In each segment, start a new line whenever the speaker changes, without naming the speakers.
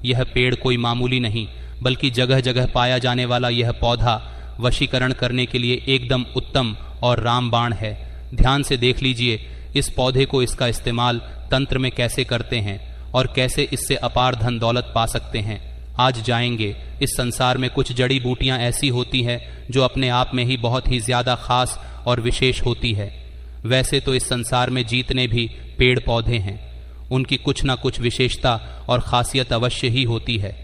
यह पेड़ कोई मामूली नहीं बल्कि जगह जगह पाया जाने वाला यह पौधा वशीकरण करने के लिए एकदम उत्तम और रामबाण है। ध्यान से देख लीजिए इस पौधे को, इसका इस्तेमाल तंत्र में कैसे करते हैं और कैसे इससे अपार धन दौलत पा सकते हैं। आज जाएंगे। इस संसार में कुछ जड़ी बूटियां ऐसी होती है जो अपने आप में ही बहुत ही ज्यादा खास और विशेष होती है। वैसे तो इस संसार में जितने भी पेड़ पौधे हैं उनकी कुछ ना कुछ विशेषता और खासियत अवश्य ही होती है।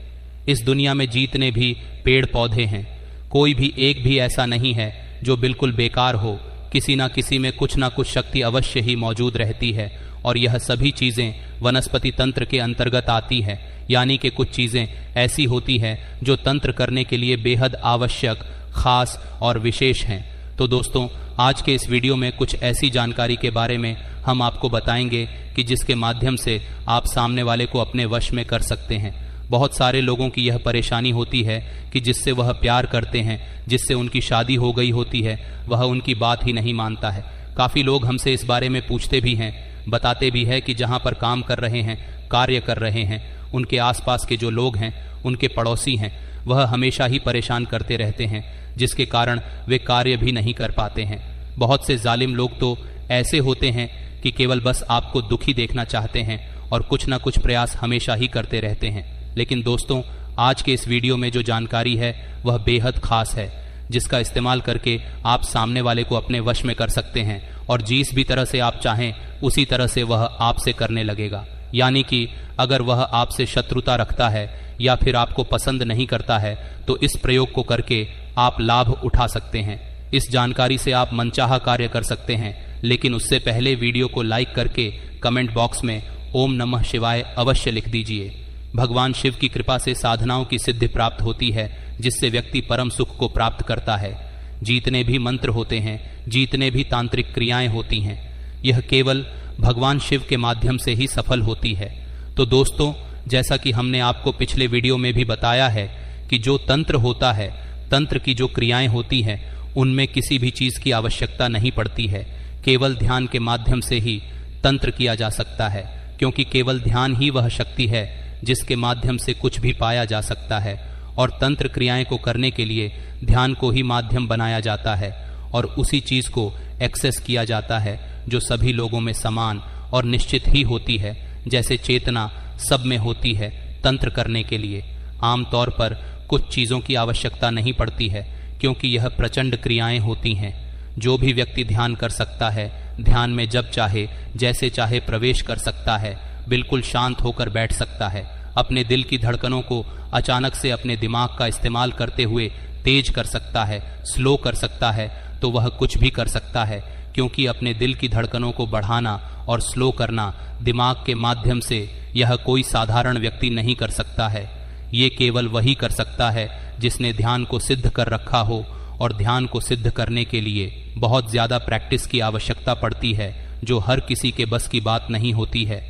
इस दुनिया में जितने भी पेड़ पौधे हैं कोई भी एक भी ऐसा नहीं है जो बिल्कुल बेकार हो। किसी ना किसी में कुछ ना कुछ शक्ति अवश्य ही मौजूद रहती है और यह सभी चीजें वनस्पति तंत्र के अंतर्गत आती है। यानी कि कुछ चीजें ऐसी होती हैं जो तंत्र करने के लिए बेहद आवश्यक, खास और विशेष हैं। तो दोस्तों, आज के इस वीडियो में कुछ ऐसी जानकारी के बारे में हम आपको बताएंगे कि जिसके माध्यम से आप सामने वाले को अपने वश में कर सकते हैं। बहुत सारे लोगों की यह परेशानी होती है कि जिससे वह प्यार करते हैं, जिससे उनकी शादी हो गई होती है, वह उनकी बात ही नहीं मानता है। काफ़ी लोग हमसे इस बारे में पूछते भी हैं, बताते भी हैं कि जहाँ पर काम कर रहे हैं, कार्य कर रहे हैं, उनके आसपास के जो लोग हैं, उनके पड़ोसी हैं, वह हमेशा ही परेशान करते रहते हैं, जिसके कारण वे कार्य भी नहीं कर पाते हैं। बहुत से जालिम लोग तो ऐसे होते हैं कि केवल बस आपको दुखी देखना चाहते हैं और कुछ ना कुछ प्रयास हमेशा ही करते रहते हैं। लेकिन दोस्तों, आज के इस वीडियो में जो जानकारी है वह बेहद खास है, जिसका इस्तेमाल करके आप सामने वाले को अपने वश में कर सकते हैं और जिस भी तरह से आप चाहें उसी तरह से वह आपसे करने लगेगा। यानी कि अगर वह आपसे शत्रुता रखता है या फिर आपको पसंद नहीं करता है तो इस प्रयोग को करके आप लाभ उठा सकते हैं। इस जानकारी से आप मनचाहा कार्य कर सकते हैं। लेकिन उससे पहले वीडियो को लाइक करके कमेंट बॉक्स में ओम नमः शिवाय अवश्य लिख दीजिए। भगवान शिव की कृपा से साधनाओं की सिद्धि प्राप्त होती है, जिससे व्यक्ति परम सुख को प्राप्त करता है। जितने भी मंत्र होते हैं, जितने भी तांत्रिक क्रियाएं होती हैं, यह केवल भगवान शिव के माध्यम से ही सफल होती है। तो दोस्तों, जैसा कि हमने आपको पिछले वीडियो में भी बताया है कि जो तंत्र होता है, तंत्र की जो क्रियाएं होती हैं, उनमें किसी भी चीज की आवश्यकता नहीं पड़ती है। केवल ध्यान के माध्यम से ही तंत्र किया जा सकता है, क्योंकि केवल ध्यान ही वह शक्ति है जिसके माध्यम से कुछ भी पाया जा सकता है। और तंत्र क्रियाएं को करने के लिए ध्यान को ही माध्यम बनाया जाता है और उसी चीज को एक्सेस किया जाता है जो सभी लोगों में समान और निश्चित ही होती है। जैसे चेतना सब में होती है तंत्र करने के लिए। आमतौर पर कुछ चीजों की आवश्यकता नहीं पड़ती है, क्योंकि यह प्रचंड क्रियाएं होती हैं। जो भी व्यक्ति ध्यान कर सकता है, ध्यान में जब चाहे जैसे चाहे प्रवेश कर सकता है, बिल्कुल शांत होकर बैठ सकता है। अपने दिल की धड़कनों को अचानक से अपने दिमाग का इस्तेमाल करते हुए तेज कर सकता है, स्लो कर सकता है, तो वह कुछ भी कर सकता है। क्योंकि अपने दिल की धड़कनों को बढ़ाना और स्लो करना दिमाग के माध्यम से यह कोई साधारण व्यक्ति नहीं कर सकता है। ये केवल वही कर सकता है जिसने ध्यान को सिद्ध कर रखा हो, और ध्यान को सिद्ध करने के लिए बहुत ज्यादा प्रैक्टिस की आवश्यकता पड़ती है, जो हर किसी के बस की बात नहीं होती है।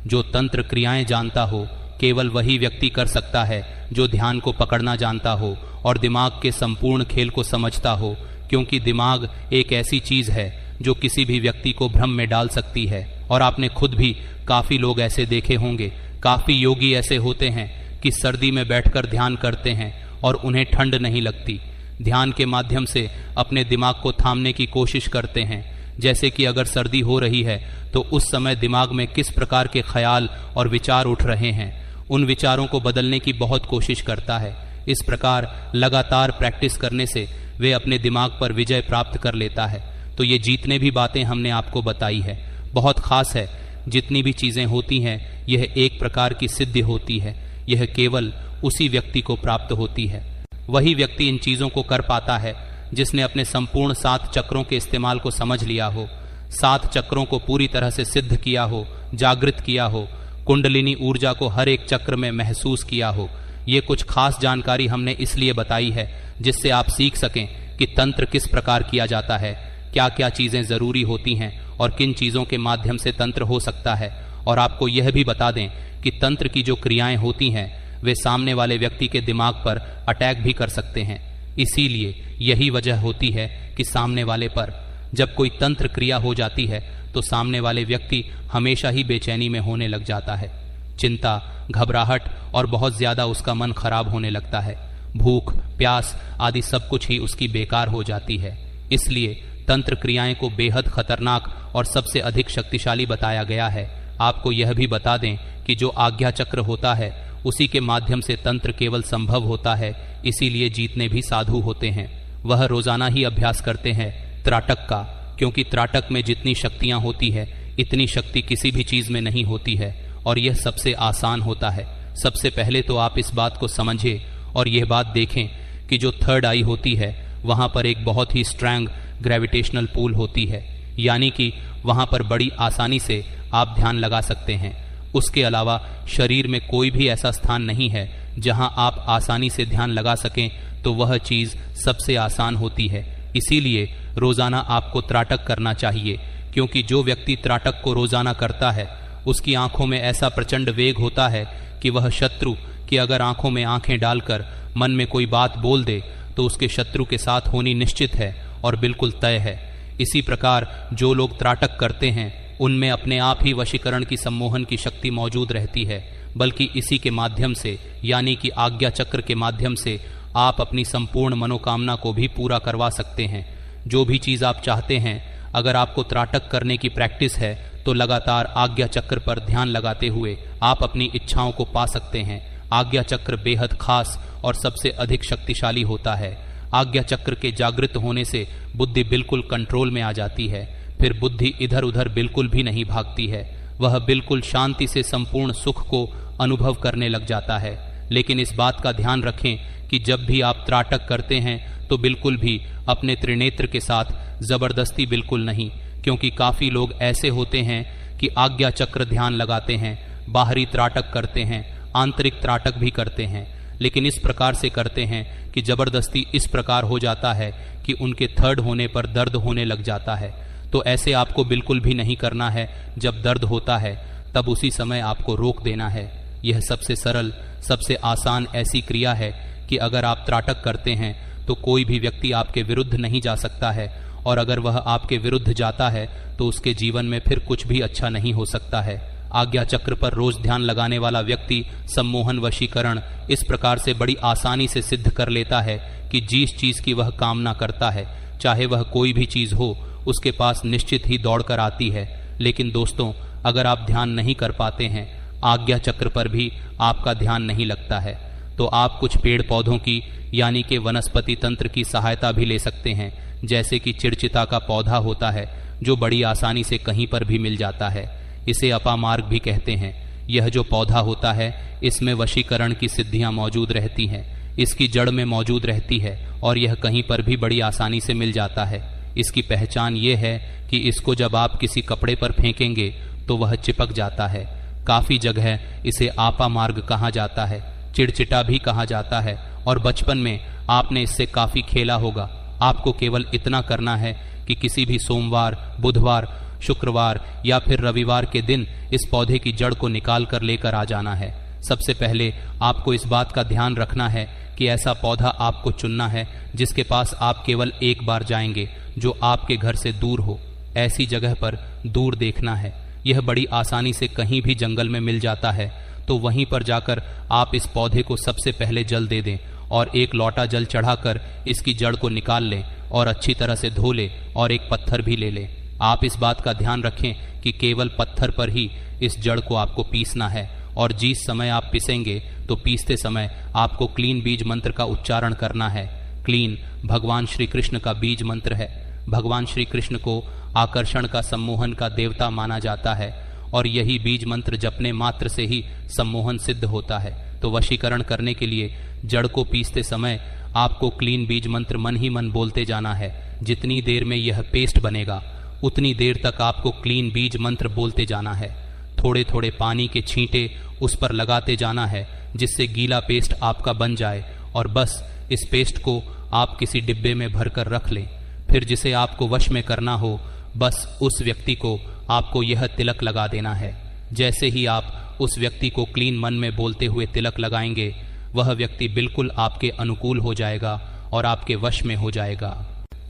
जो तंत्र क्रियाएं जानता हो केवल वही व्यक्ति कर सकता है जो ध्यान को पकड़ना जानता हो और दिमाग के संपूर्ण खेल को समझता हो। क्योंकि दिमाग एक ऐसी चीज है जो किसी भी व्यक्ति को भ्रम में डाल सकती है। और आपने खुद भी काफी लोग ऐसे देखे होंगे, काफी योगी ऐसे होते हैं कि सर्दी में बैठकर ध्यान करते हैं और उन्हें ठंड नहीं लगती। ध्यान के माध्यम से अपने दिमाग को थामने की कोशिश करते हैं। जैसे कि अगर सर्दी हो रही है तो उस समय दिमाग में किस प्रकार के ख्याल और विचार उठ रहे हैं, उन विचारों को बदलने की बहुत कोशिश करता है। इस प्रकार लगातार प्रैक्टिस करने से वे अपने दिमाग पर विजय प्राप्त कर लेता है। तो ये जितने भी बातें हमने आपको बताई है बहुत खास है। जितनी भी चीजें होती हैं यह एक प्रकार की सिद्धि होती है। यह केवल उसी व्यक्ति को प्राप्त होती है। वही व्यक्ति इन चीजों को कर पाता है जिसने अपने संपूर्ण 7 चक्रों के इस्तेमाल को समझ लिया हो, 7 चक्रों को पूरी तरह से सिद्ध किया हो, जागृत किया हो, कुंडलिनी ऊर्जा को हर एक चक्र में महसूस किया हो। ये कुछ खास जानकारी हमने इसलिए बताई है जिससे आप सीख सकें कि तंत्र किस प्रकार किया जाता है, क्या क्या चीजें जरूरी होती हैं और किन चीजों के माध्यम से तंत्र हो सकता है। और आपको यह भी बता दें कि तंत्र की जो क्रियाएं होती हैं वे सामने वाले व्यक्ति के दिमाग पर अटैक भी कर सकते हैं। इसीलिए यही वजह होती है कि सामने वाले पर जब कोई तंत्र क्रिया हो जाती है तो सामने वाले व्यक्ति हमेशा ही बेचैनी में होने लग जाता है। चिंता, घबराहट और बहुत ज्यादा उसका मन खराब होने लगता है। भूख, प्यास आदि सब कुछ ही उसकी बेकार हो जाती है। इसलिए तंत्र क्रियाएं को बेहद खतरनाक और सबसे अधिक शक्तिशाली बताया गया है। आपको यह भी बता दें कि जो आज्ञा चक्र होता है उसी के माध्यम से तंत्र केवल संभव होता है, इसीलिए जीतने भी साधु होते हैं। वह रोजाना ही अभ्यास करते हैं त्राटक का, क्योंकि त्राटक में जितनी शक्तियां होती है इतनी शक्ति किसी भी चीज में नहीं होती है और यह सबसे आसान होता है। सबसे पहले तो आप इस बात को समझें और यह बात देखें कि जो थर्ड आई होती है वहां पर एक बहुत ही स्ट्रॉन्ग ग्रेविटेशनल पुल होती है, यानी कि वहां पर बड़ी आसानी से आप ध्यान लगा सकते हैं। उसके अलावा शरीर में कोई भी ऐसा स्थान नहीं है जहां आप आसानी से ध्यान लगा सकें, तो वह चीज सबसे आसान होती है। इसीलिए रोजाना आपको त्राटक करना चाहिए, क्योंकि जो व्यक्ति त्राटक को रोजाना करता है उसकी आंखों में ऐसा प्रचंड वेग होता है कि वह शत्रु की अगर आंखों में आंखें डालकर मन में कोई बात बोल दे तो उसके शत्रु के साथ होनी निश्चित है और बिल्कुल तय है। इसी प्रकार जो लोग त्राटक करते हैं उनमें अपने आप ही वशीकरण की सम्मोहन की शक्ति मौजूद रहती है, बल्कि इसी के माध्यम से यानी कि आज्ञा चक्र के माध्यम से आप अपनी संपूर्ण मनोकामना को भी पूरा करवा सकते हैं। जो भी चीज आप चाहते हैं, अगर आपको त्राटक करने की प्रैक्टिस है तो लगातार आज्ञा चक्र पर ध्यान लगाते हुए आप अपनी इच्छाओं को पा सकते हैं। आज्ञा चक्र बेहद खास और सबसे अधिक शक्तिशाली होता है। आज्ञा चक्र के जागृत होने से बुद्धि बिल्कुल कंट्रोल में आ जाती है। फिर बुद्धि इधर उधर बिल्कुल भी नहीं भागती है, वह बिल्कुल शांति से संपूर्ण सुख को अनुभव करने लग जाता है। लेकिन इस बात का ध्यान रखें कि जब भी आप त्राटक करते हैं तो बिल्कुल भी अपने त्रिनेत्र के साथ जबरदस्ती बिल्कुल नहीं, क्योंकि काफी लोग ऐसे होते हैं कि आज्ञा चक्र ध्यान लगाते हैं, बाहरी त्राटक करते हैं, आंतरिक त्राटक भी करते हैं, लेकिन इस प्रकार से करते हैं कि जबरदस्ती इस प्रकार हो जाता है कि उनके थर्ड होने पर दर्द होने लग जाता है। तो ऐसे आपको बिल्कुल भी नहीं करना है। जब दर्द होता है तब उसी समय आपको रोक देना है। यह सबसे सरल, सबसे आसान ऐसी क्रिया है कि अगर आप त्राटक करते हैं तो कोई भी व्यक्ति आपके विरुद्ध नहीं जा सकता है, और अगर वह आपके विरुद्ध जाता है तो उसके जीवन में फिर कुछ भी अच्छा नहीं हो सकता है। आज्ञा चक्र पर रोज ध्यान लगाने वाला व्यक्ति सम्मोहन वशीकरण इस प्रकार से बड़ी आसानी से सिद्ध कर लेता है कि जिस चीज की वह कामना करता है, चाहे वह कोई भी चीज हो, उसके पास निश्चित ही दौड़कर आती है। लेकिन दोस्तों, अगर आप ध्यान नहीं कर पाते हैं, आज्ञा चक्र पर भी आपका ध्यान नहीं लगता है, तो आप कुछ पेड़ पौधों की यानी कि वनस्पति तंत्र की सहायता भी ले सकते हैं। जैसे कि चिड़चिता का पौधा होता है जो बड़ी आसानी से कहीं पर भी मिल जाता है। इसे अपामार्ग भी कहते हैं। यह जो पौधा होता है इसमें वशीकरण की सिद्धियां मौजूद रहती हैं, इसकी जड़ में मौजूद रहती है और यह कहीं पर भी बड़ी आसानी से मिल जाता है। इसकी पहचान ये है कि इसको जब आप किसी कपड़े पर फेंकेंगे तो वह चिपक जाता है। काफी जगह इसे आपा मार्ग कहा जाता है, चिड़चिटा भी कहा जाता है, और बचपन में आपने इससे काफी खेला होगा। आपको केवल इतना करना है कि किसी भी सोमवार, बुधवार, शुक्रवार या फिर रविवार के दिन इस पौधे की जड़ को निकाल कर लेकर आ जाना है। सबसे पहले आपको इस बात का ध्यान रखना है कि ऐसा पौधा आपको चुनना है जिसके पास आप केवल एक बार जाएंगे, जो आपके घर से दूर हो। ऐसी जगह पर दूर देखना है। यह बड़ी आसानी से कहीं भी जंगल में मिल जाता है, तो वहीं पर जाकर आप इस पौधे को सबसे पहले जल दे दें और एक लोटा जल चढ़ाकर इसकी जड़ को निकाल लें और अच्छी तरह से धो लें और एक पत्थर भी ले लें। आप इस बात का ध्यान रखें कि केवल पत्थर पर ही इस जड़ को आपको पीसना है, और जिस समय आप पिसेंगे तो पीसते समय आपको क्लीन बीज मंत्र का उच्चारण करना है। क्लीन भगवान श्री कृष्ण का बीज मंत्र है। भगवान श्री कृष्ण को आकर्षण का, सम्मोहन का देवता माना जाता है, और यही बीज मंत्र जपने मात्र से ही सम्मोहन सिद्ध होता है। तो वशीकरण करने के लिए जड़ को पीसते समय आपको क्लीन बीज मंत्र मन ही मन बोलते जाना है। जितनी देर में यह पेस्ट बनेगा उतनी देर तक आपको क्लीन बीज मंत्र बोलते जाना है। थोड़े थोड़े पानी के छींटे उस पर लगाते जाना है जिससे गीला पेस्ट आपका बन जाए, और बस इस पेस्ट को आप किसी डिब्बे में भरकर रख लें। फिर जिसे आपको वश में करना हो, बस उस व्यक्ति को आपको यह तिलक लगा देना है। जैसे ही आप उस व्यक्ति को क्लीन मन में बोलते हुए तिलक लगाएंगे, वह व्यक्ति बिल्कुल आपके अनुकूल हो जाएगा और आपके वश में हो जाएगा।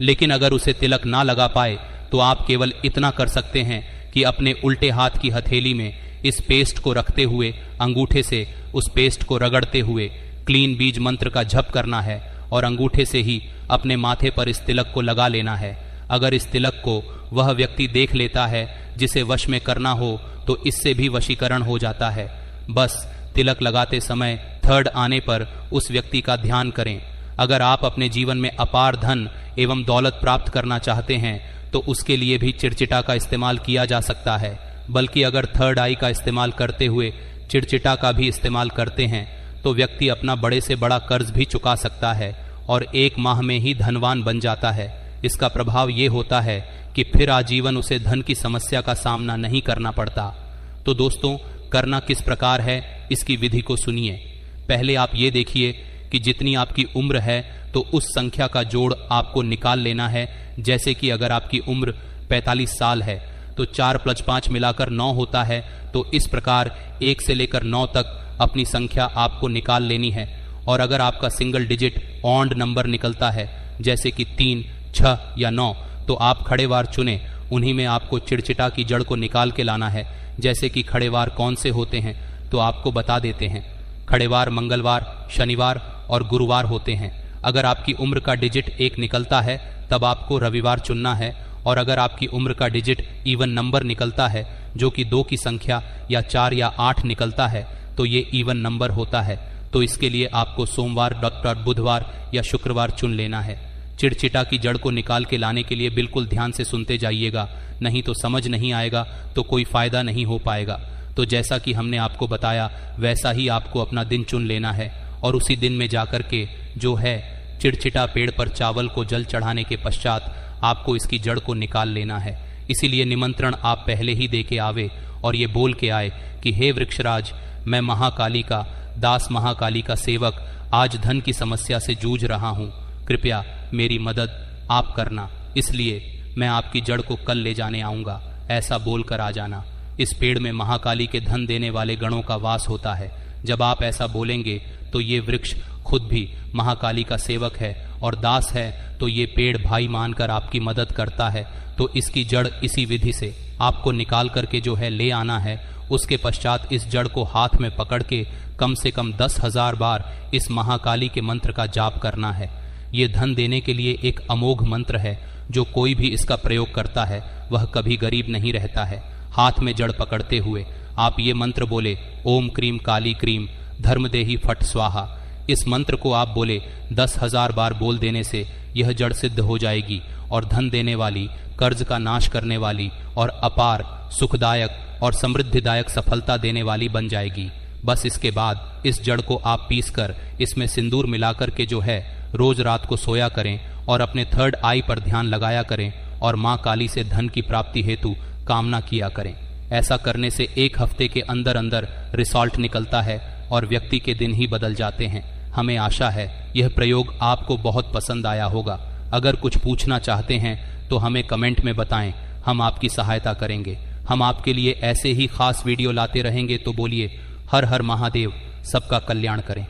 लेकिन अगर उसे तिलक ना लगा पाए तो आप केवल इतना कर सकते हैं कि अपने उल्टे हाथ की हथेली में इस पेस्ट को रखते हुए अंगूठे से उस पेस्ट को रगड़ते हुए क्लीन बीज मंत्र का जप करना है और अंगूठे से ही अपने माथे पर इस तिलक को लगा लेना है। अगर इस तिलक को वह व्यक्ति देख लेता है जिसे वश में करना हो तो इससे भी वशीकरण हो जाता है। बस तिलक लगाते समय थर्ड आने पर उस व्यक्ति का ध्यान करें। अगर आप अपने जीवन में अपार धन एवं दौलत प्राप्त करना चाहते हैं तो उसके लिए भी चिड़चिटा का इस्तेमाल किया जा सकता है। बल्कि अगर थर्ड आई का इस्तेमाल करते हुए चिड़चिटा का भी इस्तेमाल करते हैं तो व्यक्ति अपना बड़े से बड़ा कर्ज भी चुका सकता है और 1 माह में ही धनवान बन जाता है। इसका प्रभाव ये होता है कि फिर आजीवन उसे धन की समस्या का सामना नहीं करना पड़ता। तो दोस्तों, करना किस प्रकार है इसकी विधि को सुनिए। पहले आप ये देखिए कि जितनी आपकी उम्र है तो उस संख्या का जोड़ आपको निकाल लेना है। जैसे कि अगर आपकी उम्र 45 साल है तो 4 + 5 मिलाकर 9 होता है। तो इस प्रकार 1 से लेकर 9 तक अपनी संख्या आपको निकाल लेनी है। और अगर आपका सिंगल डिजिट ऑड नंबर निकलता है जैसे कि 3, 6 या 9 तो आप खड़े वार चुने, उन्हीं में आपको चिड़चिटा की जड़ को निकाल के लाना है। जैसे कि खड़े वार कौन से होते हैं तो आपको बता देते हैं। खड़े वार मंगलवार, शनिवार और गुरुवार होते हैं। अगर आपकी उम्र का डिजिट 1 निकलता है तब आपको रविवार चुनना है। और अगर आपकी उम्र का डिजिट इवन नंबर निकलता है जो कि 2 की संख्या या 4 या 8 निकलता है तो ये इवन नंबर होता है। तो इसके लिए आपको सोमवार, बुधवार या शुक्रवार चुन लेना है। चिड़चिटा की जड़ को निकाल के लाने के लिए बिल्कुल ध्यान से सुनते जाइएगा, नहीं तो समझ नहीं आएगा तो कोई फायदा नहीं हो पाएगा। तो जैसा कि हमने आपको बताया वैसा ही आपको अपना दिन चुन लेना है और उसी दिन में जाकर के जो है चिड़चिटा पेड़ पर चावल को जल चढ़ाने के पश्चात आपको इसकी जड़ को निकाल लेना है। इसीलिए निमंत्रण आप पहले ही दे के आवे और ये बोल के आए कि हे वृक्षराज, मैं महाकाली का दास, महाकाली का सेवक आज धन की समस्या से जूझ रहा हूँ, कृपया मेरी मदद आप करना, इसलिए मैं आपकी जड़ को कल ले जाने आऊँगा, ऐसा बोल कर आ जाना। इस पेड़ में महाकाली के धन देने वाले गणों का वास होता है। जब आप ऐसा बोलेंगे तो ये वृक्ष खुद भी महाकाली का सेवक है और दास है, तो ये पेड़ भाई मानकर आपकी मदद करता है। तो इसकी जड़ इसी विधि से आपको निकाल करके जो है ले आना है। उसके पश्चात इस जड़ को हाथ में पकड़ के कम से कम 10,000 बार इस महाकाली के मंत्र का जाप करना है। ये धन देने के लिए एक अमोघ मंत्र है। जो कोई भी इसका प्रयोग करता है वह कभी गरीब नहीं रहता है। हाथ में जड़ पकड़ते हुए आप ये मंत्र बोले, ओम क्रीम काली क्रीम धर्मदेही फट स्वाहा। इस मंत्र को आप बोले 10,000 बार बोल देने से यह जड़ सिद्ध हो जाएगी और धन देने वाली, कर्ज का नाश करने वाली और अपार सुखदायक और समृद्धिदायक सफलता देने वाली बन जाएगी। बस इसके बाद इस जड़ को आप पीसकर इसमें सिंदूर मिलाकर के जो है रोज रात को सोया करें और अपने थर्ड आई पर ध्यान लगाया करें और माँ काली से धन की प्राप्ति हेतु कामना किया करें। ऐसा करने से 1 हफ्ते के अंदर अंदर रिजल्ट निकलता है और व्यक्ति के दिन ही बदल जाते हैं। हमें आशा है यह प्रयोग आपको बहुत पसंद आया होगा। अगर कुछ पूछना चाहते हैं तो हमें कमेंट में बताएं, हम आपकी सहायता करेंगे। हम आपके लिए ऐसे ही खास वीडियो लाते रहेंगे। तो बोलिए हर हर महादेव, सबका कल्याण करें।